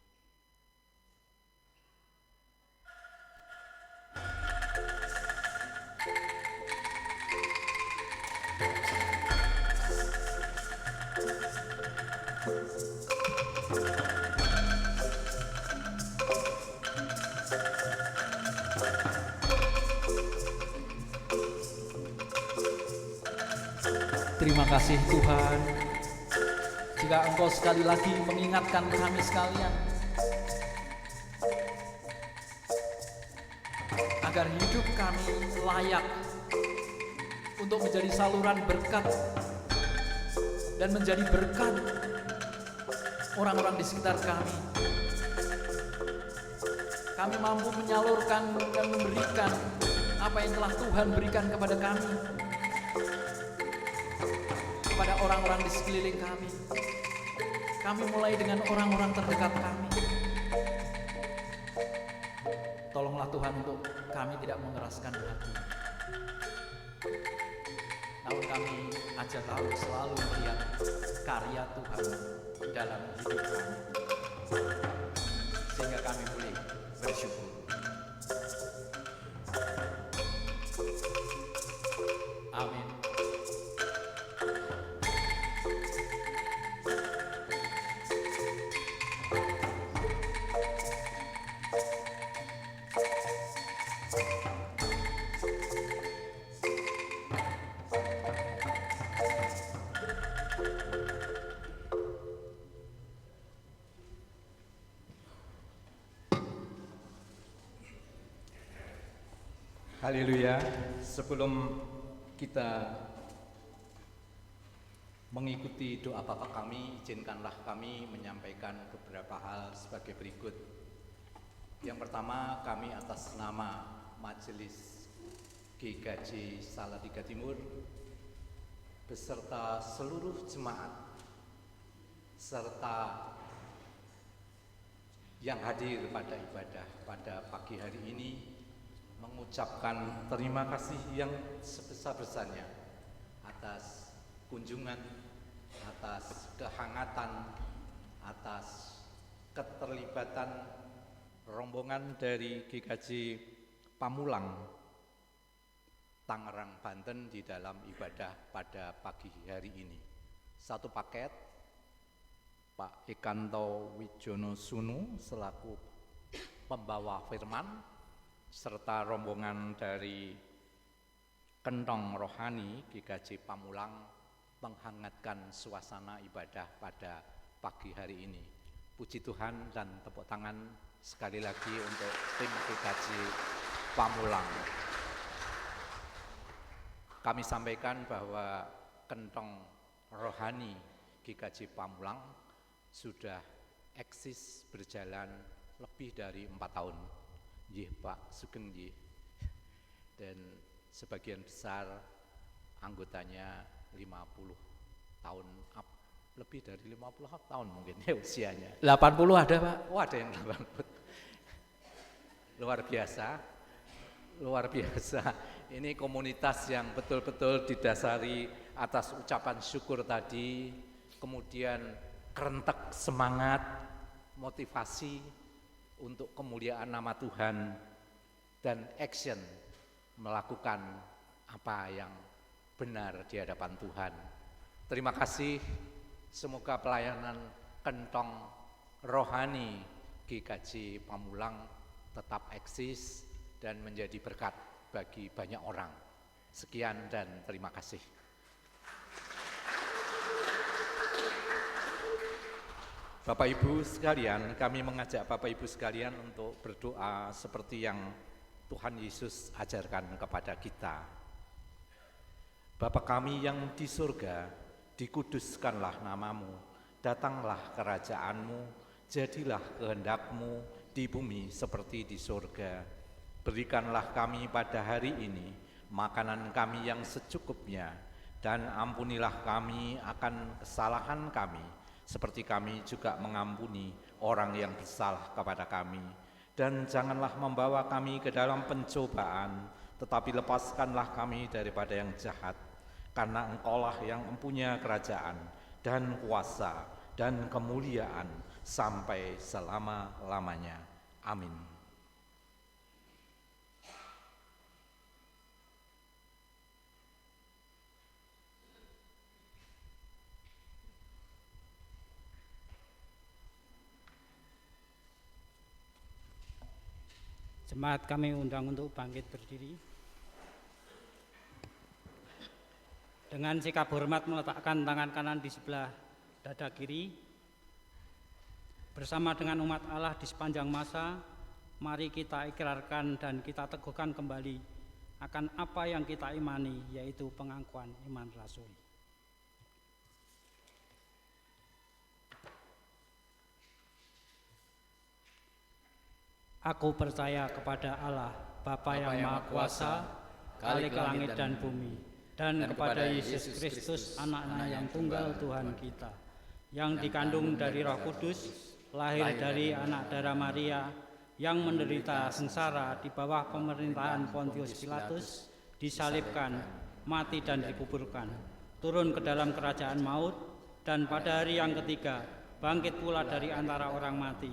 Terima kasih Tuhan, jika Engkau sekali lagi mengingatkan kami sekalian, agar hidup kami layak untuk menjadi saluran berkat dan menjadi berkat orang-orang di sekitar kami. Kami mampu menyalurkan dan memberikan apa yang telah Tuhan berikan kepada kami, kepada orang-orang di sekeliling kami. Kami mulai dengan orang-orang terdekat kami. Tolonglah Tuhan untuk kami tidak mengeraskan hati. kami ajarlah selalu melihat karya Tuhan dalam hidup kami, sehingga kami boleh bersyukur. Amin. Haleluya. Sebelum kita mengikuti doa Bapa kami, izinkanlah kami menyampaikan beberapa hal sebagai berikut. Yang pertama, kami atas nama Majelis GKJ Salatiga Timur beserta seluruh jemaat serta yang hadir pada ibadah pada pagi hari ini mengucapkan terima kasih yang sebesar-besarnya atas kunjungan, atas kehangatan, atas keterlibatan rombongan dari GKJ Pamulang, Tangerang, Banten di dalam ibadah pada pagi hari ini. Satu paket, Pak Ekanto Wijono Sunu selaku pembawa firman, serta rombongan dari Kentong Rohani GKJ Pamulang menghangatkan suasana ibadah pada pagi hari ini. Puji Tuhan dan tepuk tangan sekali lagi untuk tim GKJ Pamulang. Kami sampaikan bahwa Kentong Rohani GKJ Pamulang sudah eksis berjalan lebih dari 4 tahun. Nggih Pak Sugeng nggih. Dan sebagian besar anggotanya 50 tahun up, lebih dari 50 tahun mungkin ya usianya. 80 ada Pak? Oh ada yang 80. Luar biasa. Luar biasa. Ini komunitas yang betul-betul didasari atas ucapan syukur tadi, kemudian kerentek semangat, motivasi untuk kemuliaan nama Tuhan, dan action melakukan apa yang benar di hadapan Tuhan. Terima kasih, semoga pelayanan Kentong Rohani GKJ Pamulang tetap eksis dan menjadi berkat bagi banyak orang. Sekian dan terima kasih. Bapak Ibu sekalian, kami mengajak Bapak Ibu sekalian untuk berdoa seperti yang Tuhan Yesus ajarkan kepada kita. Bapa kami yang di surga, dikuduskanlah namamu, datanglah kerajaanmu, jadilah kehendak-Mu di bumi seperti di surga. Berikanlah kami pada hari ini makanan kami yang secukupnya, dan ampunilah kami akan kesalahan kami, seperti kami juga mengampuni orang yang bersalah kepada kami. Dan janganlah membawa kami ke dalam pencobaan, tetapi lepaskanlah kami daripada yang jahat. Karena Engkaulah yang mempunyai kerajaan dan kuasa dan kemuliaan sampai selama-lamanya. Amin. Jemaat kami undang untuk bangkit berdiri. Dengan sikap hormat meletakkan tangan kanan di sebelah dada kiri. Bersama dengan umat Allah di sepanjang masa, mari kita ikrarkan dan kita teguhkan kembali akan apa yang kita imani, yaitu pengakuan iman rasuli. Aku percaya kepada Allah, Bapa yang Maha Kuasa, Khalik langit dan bumi, dan kepada Yesus Kristus, Anak-Nya yang tunggal Tuhan kita, yang dikandung dari Roh Kudus, lahir dari anak darah Maria, yang menderita sengsara di bawah pemerintahan Pontius Pilatus, disalibkan, mati dan dikuburkan, turun ke dalam kerajaan maut, dan pada hari yang ketiga bangkit pula dari antara orang mati,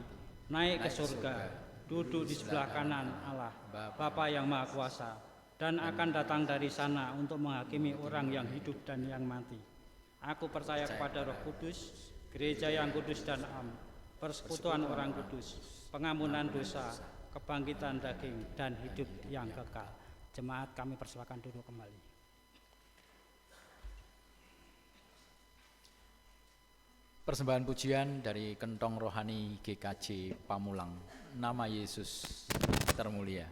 naik ke surga, duduk di sebelah kanan Allah, Bapa yang Maha Kuasa, dan akan datang dari sana untuk menghakimi orang yang hidup dan yang mati. Aku percaya kepada Roh Kudus, gereja yang kudus dan am, persekutuan orang kudus, pengampunan dosa, kebangkitan daging, dan hidup yang kekal. Jemaat, kami persilakan duduk kembali. Persembahan pujian dari Kentong Rohani GKJ Pamulang. Nama Yesus termulia.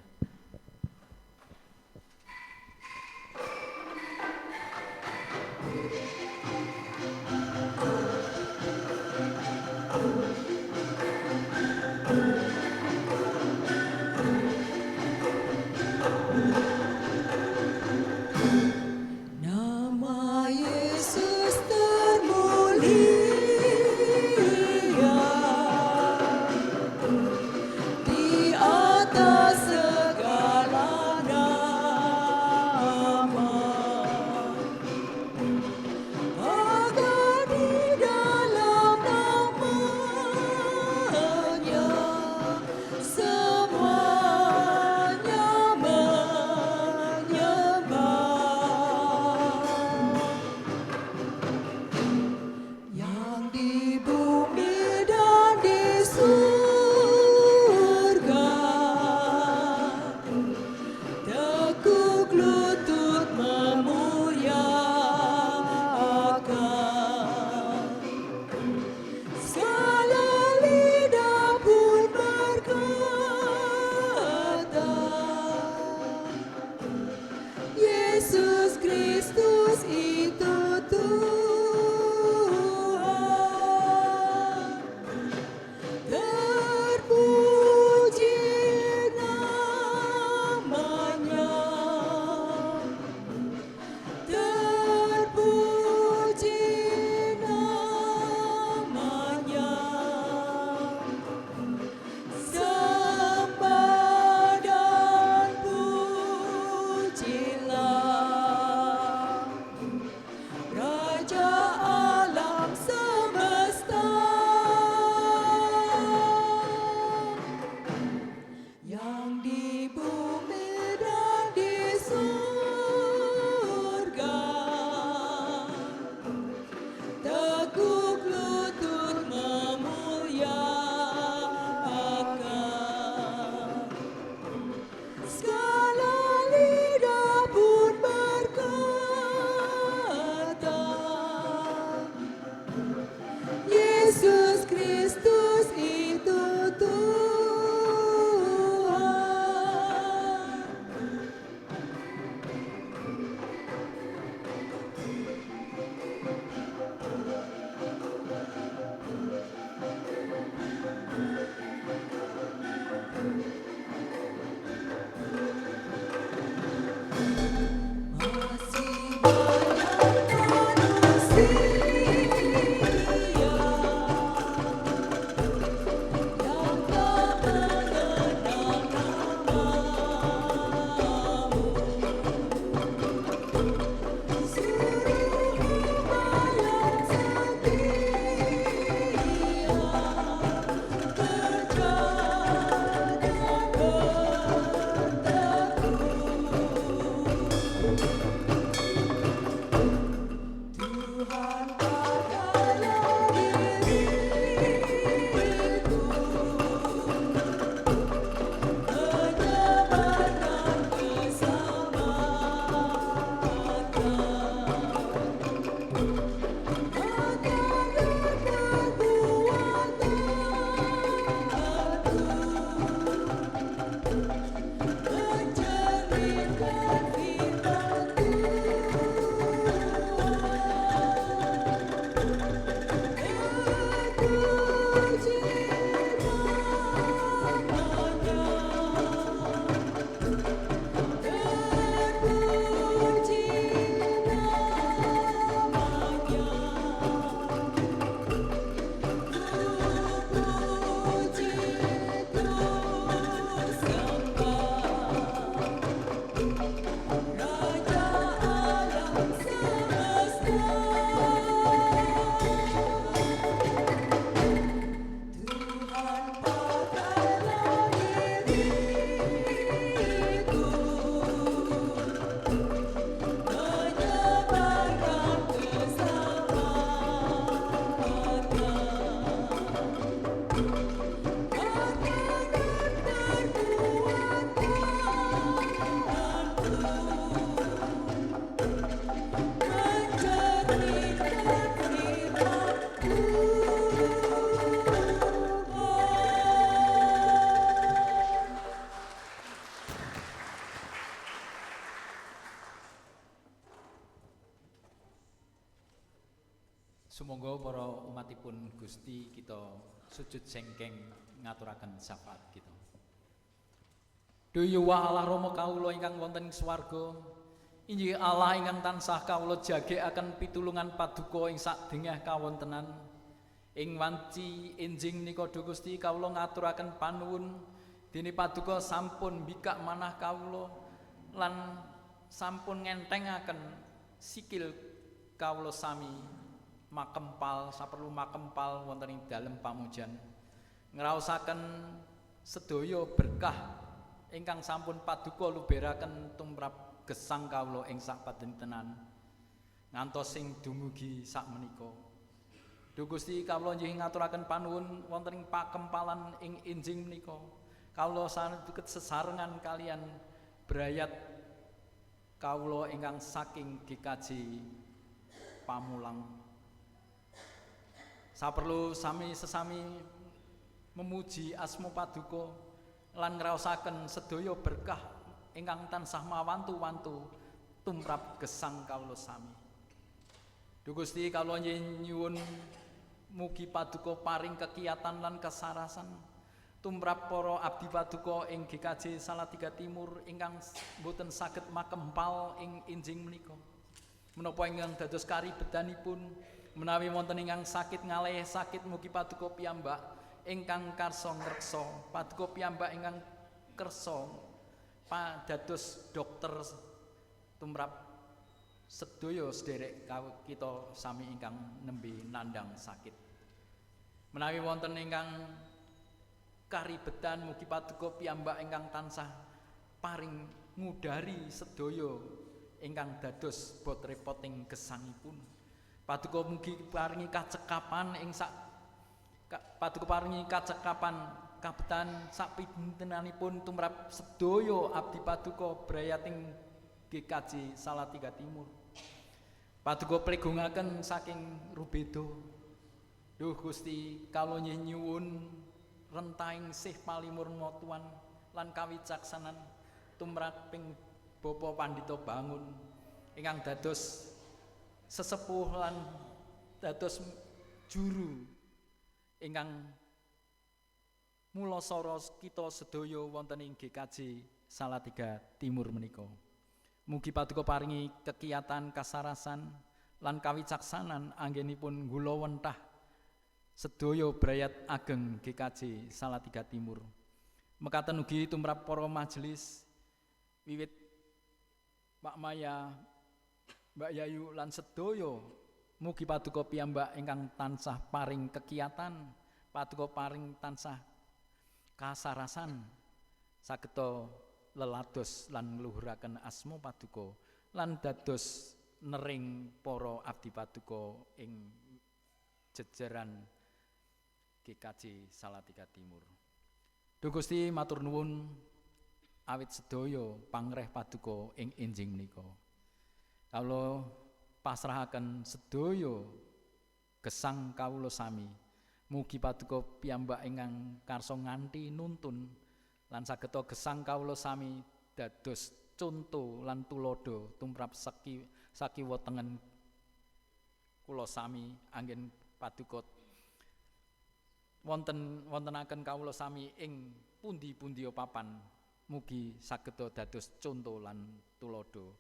Sumangga para umatipun Gusti kita sujud sengkeng ngaturaken syafaat kita. Duh Yuwa Allah Rama kawula ingkang wonten ing swarga, inggih Allah ingkang tansah kawula jagekaken pitulungan paduka ing sadengah kawontenan. Ing wanci enjing nika Duh Gusti kawula ngaturaken panuwun dene paduka sampun mbikak manah kawula lan sampun ngentengaken sikil kawula sami makempal saperlu makempal wonten ing dalem pamujan ngraosaken sedaya berkah ingkang sampun paduka luberaken tumrap gesang kawula ing sapadintenan ngantos sing dumugi sakmenika. Duh Gusti kawula nggih ngaturaken panuwun wonten ing pakempalan ing enjing menika. Kawula saged sesarengan kalian brayat kawula ingkang saking GKJ Pamulang. Saperlu sami sesami memuji asma paduka lan ngraosaken sedaya berkah ingkang tansah mawantu-wantu tumrap gesang kawula sami. Duh Gusti kawula nyuwun mugi paduka paring kekiyatan lan kesarasan tumrap para abdi paduka ing GKJ Salatiga Timur ingkang boten saged makempal ing enjing menika. Menapa ingkang dados karibedanipun menawi wonten ingkang sakit ngalih sakit mugi paduka piyambak ingkang karsa ngreksa, paduka piyambak ingkang kersa dados dokter tumrap sedaya sederek kita sami ingkang nembe nandhang sakit. Menawi wonten ingkang karibetan mugi paduka piyambak ingkang tansah paring ngudari sedaya ingkang dados bot repoting gesangipun. Paduka mugi paringi kacekapan ing paduka paringi kacekapan kabetan sapintenanipun tumrap sedaya abdi paduka brayating GKJ Salatiga Timur. Paduka plegungaken saking rubeda. Duh Gusti kawula nyuwun rentahing sih palimurna tuan lan kawicaksanan tumraping Bapa Pandhita Bangun ingkang dados sesepuh lan dados juru ingkang mulasara kita sedaya wonten ing GKJ Salatiga Timur menika. Mugi paduka paringi kekiyatan kasarasan lan kawicaksanan anggenipun nggula wentah sedaya brayat ageng GKJ Salatiga Timur. Mekaten ugi tumrap para majelis wiwit Pak Maya, Mbak Yayu lan sedaya mugi paduka piyambak ingkang tansah paring kekiyatan, paduka paring tansah kasarasan sageta lelados lan ngluhuraken asma paduka lan dados nering para abdi paduka ing jejeran GKJ Salatiga Timur. Duh Gusti matur nuwun awit sedaya pangreh paduka ing enjing menika. Kawula pasrahaken sedaya gesang kawula sami. Mugi paduka piyambak ingkang karsa nganti nuntun lan sageta gesang kawula sami dados conto lan tulodo tumrap sakiwa tengen kula sami anggen paduka wontenaken kawula sami ing pundi-pundi papan mugi sageta dados conto lan tulodo.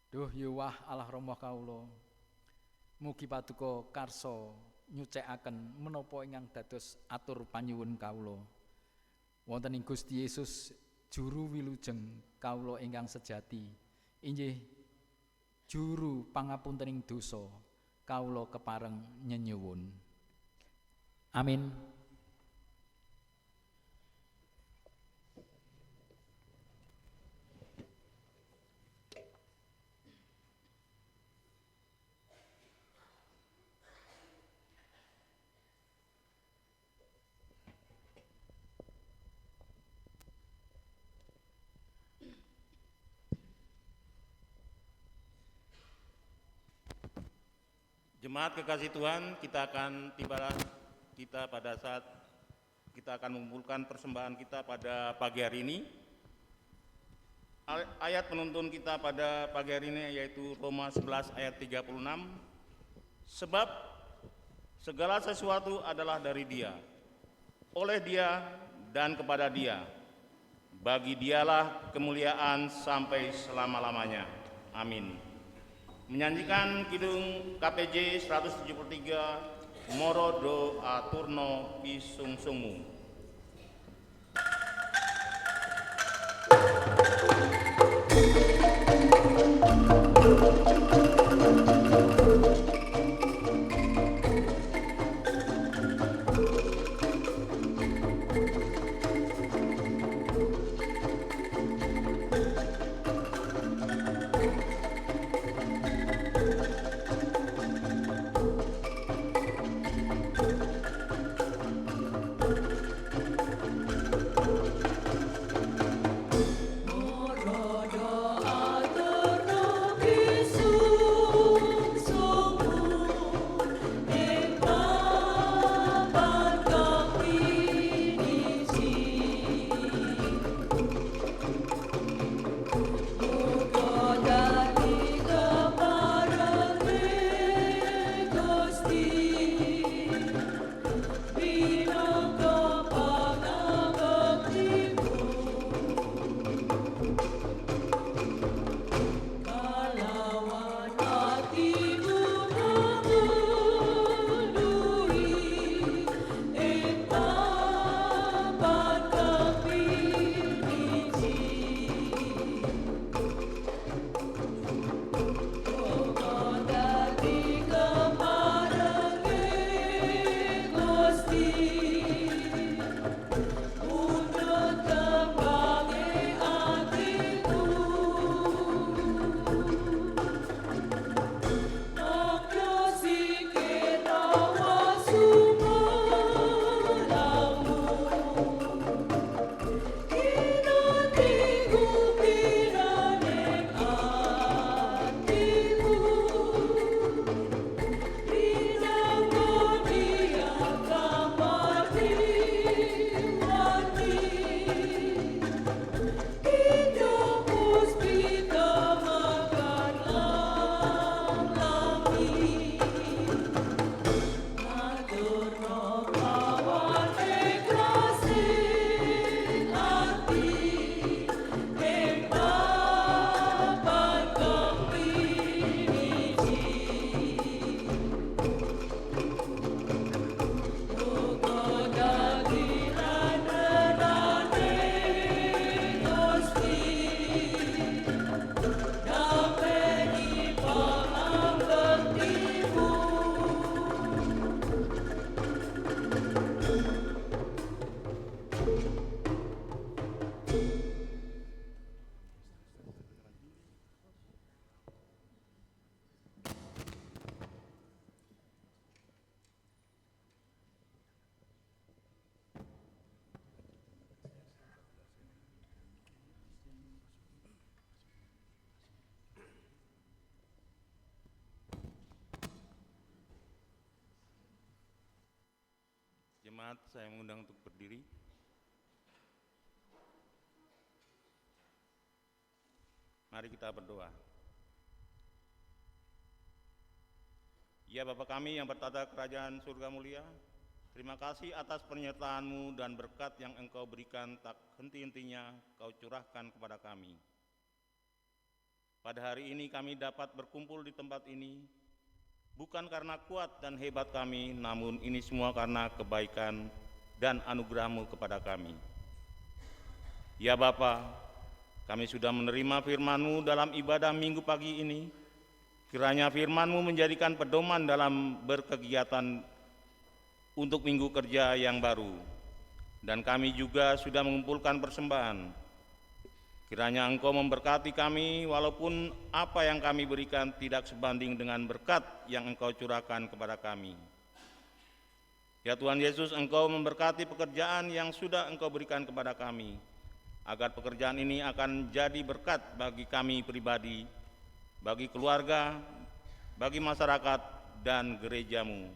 Duh Yuwah Allah Rama kawula mugi paduka karsa nyucèkaken menapa ingkang dados atur panyuwun kawula wonten ing Gusti Yesus juru wilujeng kawula ingkang sejati inggih juru pangapuntening dosa kawula kepareng nyenyuwun. Amin. Jemaat kekasih Tuhan, kita pada saat kita akan mengumpulkan persembahan kita pada pagi hari ini. Ayat penuntun kita pada pagi hari ini yaitu Roma 11 ayat 36. Sebab segala sesuatu adalah dari Dia, oleh Dia dan kepada Dia. Bagi Dialah kemuliaan sampai selama-lamanya. Amin. Menyanyikan kidung KPJ 173 Moro do aturno pisungsungmu. Jemaat, saya mengundang untuk berdiri. Mari kita berdoa. Ya Bapa kami yang bertata kerajaan surga mulia, terima kasih atas penyertaan-Mu dan berkat yang Engkau berikan tak henti-hentinya Kau curahkan kepada kami. Pada hari ini kami dapat berkumpul di tempat ini, bukan karena kuat dan hebat kami, namun ini semua karena kebaikan dan anugerah-Mu kepada kami. Ya Bapa, kami sudah menerima firman-Mu dalam ibadah minggu pagi ini. Kiranya firman-Mu menjadikan pedoman dalam berkegiatan untuk minggu kerja yang baru. Dan kami juga sudah mengumpulkan persembahan. Kiranya Engkau memberkati kami walaupun apa yang kami berikan tidak sebanding dengan berkat yang Engkau curahkan kepada kami. Ya Tuhan Yesus, Engkau memberkati pekerjaan yang sudah Engkau berikan kepada kami, agar pekerjaan ini akan jadi berkat bagi kami pribadi, bagi keluarga, bagi masyarakat dan gereja-Mu.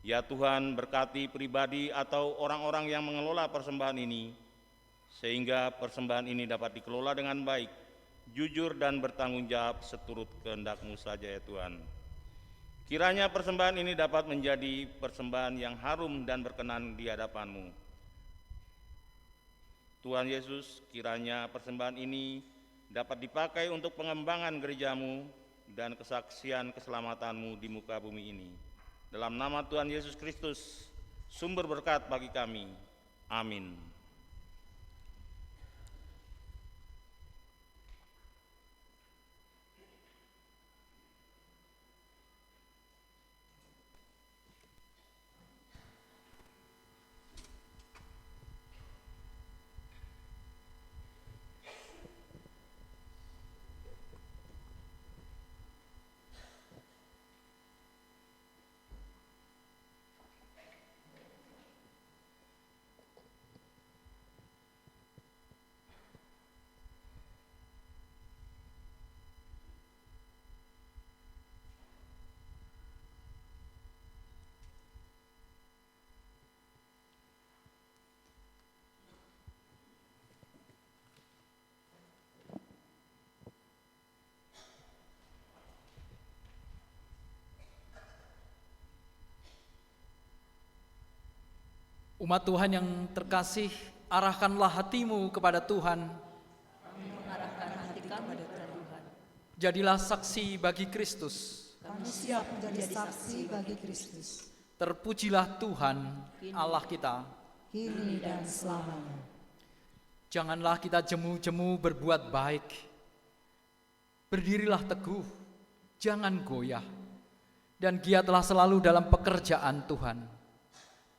Ya Tuhan, berkati pribadi atau orang-orang yang mengelola persembahan ini, sehingga persembahan ini dapat dikelola dengan baik, jujur dan bertanggung jawab seturut kehendak-Mu saja ya Tuhan. Kiranya persembahan ini dapat menjadi persembahan yang harum dan berkenan di hadapan-Mu. Tuhan Yesus, kiranya persembahan ini dapat dipakai untuk pengembangan gereja-Mu dan kesaksian keselamatan-Mu di muka bumi ini. Dalam nama Tuhan Yesus Kristus, sumber berkat bagi kami. Amin. Umat Tuhan yang terkasih, arahkanlah hatimu kepada Tuhan. Mengarahkan hati kami kepada Tuhan. Jadilah saksi bagi Kristus. Kami siap menjadi saksi bagi Kristus. Terpujilah Tuhan, Allah kita, kini dan selamanya. Janganlah kita jemu-jemu berbuat baik. Berdirilah teguh, jangan goyah, dan giatlah selalu dalam pekerjaan Tuhan.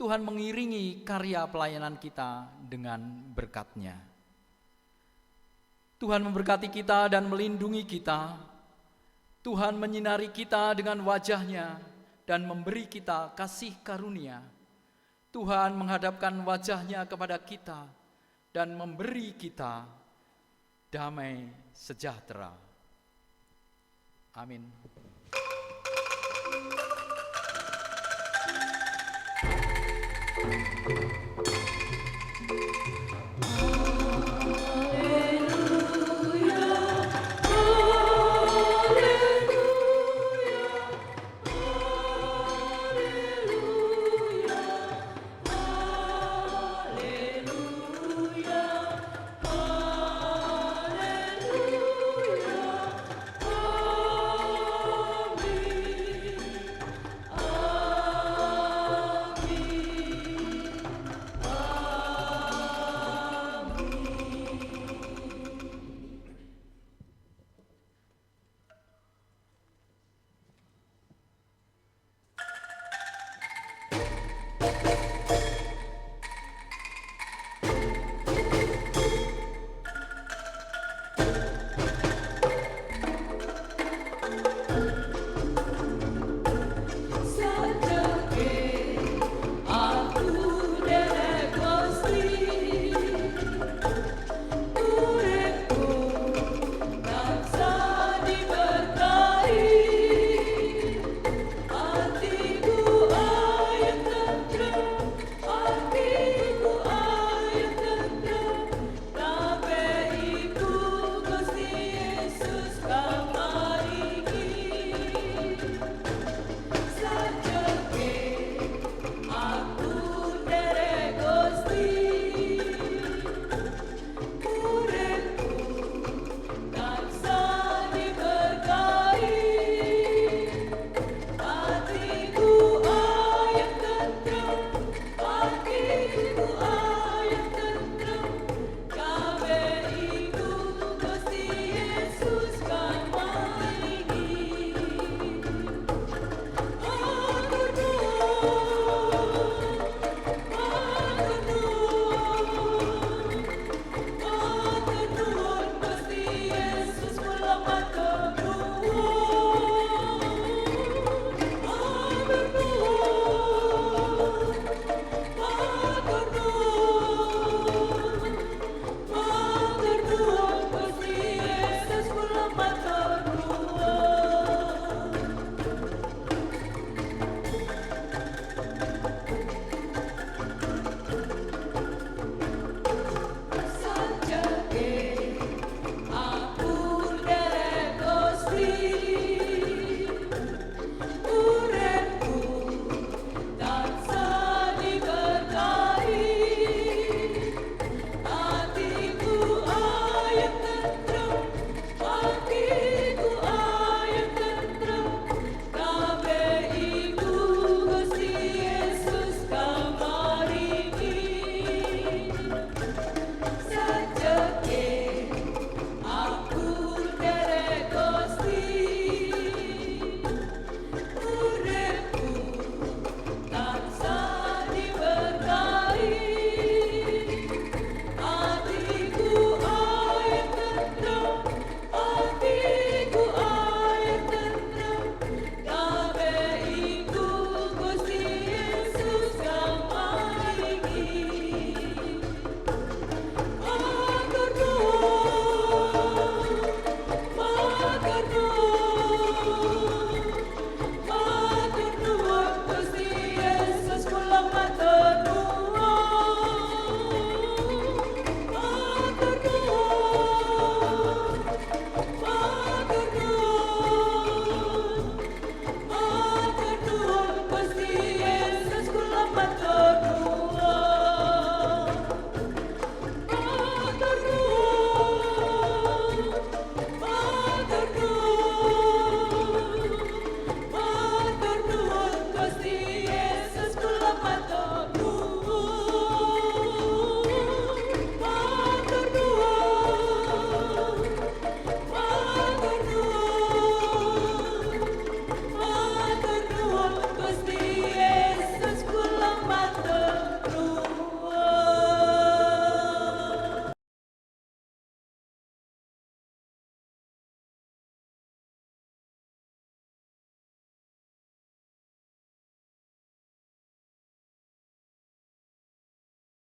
Tuhan mengiringi karya pelayanan kita dengan berkat-Nya. Tuhan memberkati kita dan melindungi kita. Tuhan menyinari kita dengan wajah-Nya dan memberi kita kasih karunia. Tuhan menghadapkan wajah-Nya kepada kita dan memberi kita damai sejahtera. Amin.